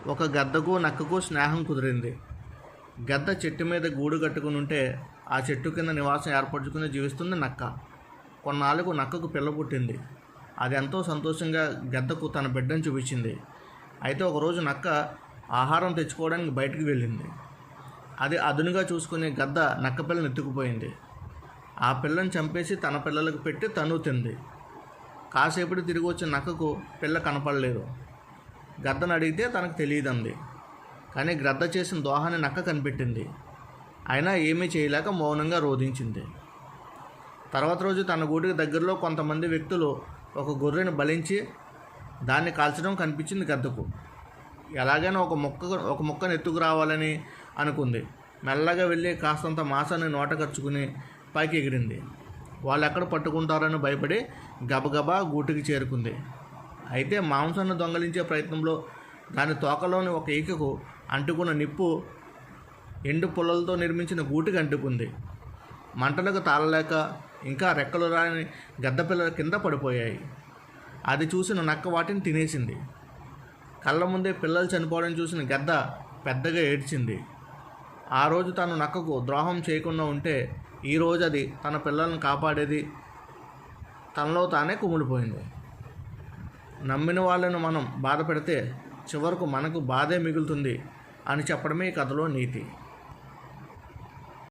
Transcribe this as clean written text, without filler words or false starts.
ఒక గద్దకు నక్కకు స్నేహం కుదిరింది. గద్ద చెట్టు మీద గూడు కట్టుకుని ఉంటే ఆ చెట్టు కింద నివాసం ఏర్పరచుకుని జీవిస్తుంది నక్క. కొన్నాళ్ళకు నక్కకు పిల్ల పుట్టింది. అది ఎంతో సంతోషంగా గద్దకు తన బిడ్డను చూపించింది. అయితే ఒకరోజు నక్క ఆహారం తెచ్చుకోవడానికి బయటికి వెళ్ళింది. అది అదునుగా చూసుకునే గద్ద నక్క పిల్లని ఎత్తుకుపోయింది. ఆ పిల్లని చంపేసి తన పిల్లలకు పెట్టి తను తింది. కాసేపటి తిరిగి వచ్చిన నక్కకు పిల్ల కనపడలేదు. గద్దను అడిగితే తనకు తెలియదంది. కానీ గద్ద చేసిన దోహాన్ని నక్క కనిపెట్టింది. అయినా ఏమీ చేయలేక మౌనంగా రోధించింది. తర్వాత రోజు తన గూటికి దగ్గరలో కొంతమంది వ్యక్తులు ఒక గొర్రెను బలించి దాన్ని కాల్చడం కనిపించింది గద్దకు. ఎలాగైనా ఒక ముక్కను ఎత్తుకురావాలని అనుకుంది. మెల్లగా వెళ్ళి కాస్తంత మాంసాన్ని నోట ఖర్చుకుని పైకి ఎగిరింది. వాళ్ళు ఎక్కడ పట్టుకుంటారని భయపడి గబగబా గూటికి చేరుకుంది. అయితే మాంసాన్ని దొంగలించే ప్రయత్నంలో దాని తోకలోని ఒక ఈకకు అంటుకున్న నిప్పు ఎండు పుల్లలతో నిర్మించిన గూటికి అంటుకుంది. మంటలకు తాళలేక ఇంకా రెక్కలు రాని గద్ద పిల్లల కింద పడిపోయాయి. అది చూసిన నక్క వాటిని తినేసింది. కళ్ళ ముందే పిల్లలు చనిపోవడం చూసిన గద్ద పెద్దగా ఏడ్చింది. ఆ రోజు తను నక్కకు ద్రోహం చేయకుండా ఉంటే ఈరోజు అది తన పిల్లలను కాపాడేది తనలో తానే కుమిలిపోయింది. నమ్మిన వాళ్ళను మనం బాధ పెడితే చివరకు మనకు బాధే మిగులుతుంది అని చెప్పడమే ఈ కథలో నీతి.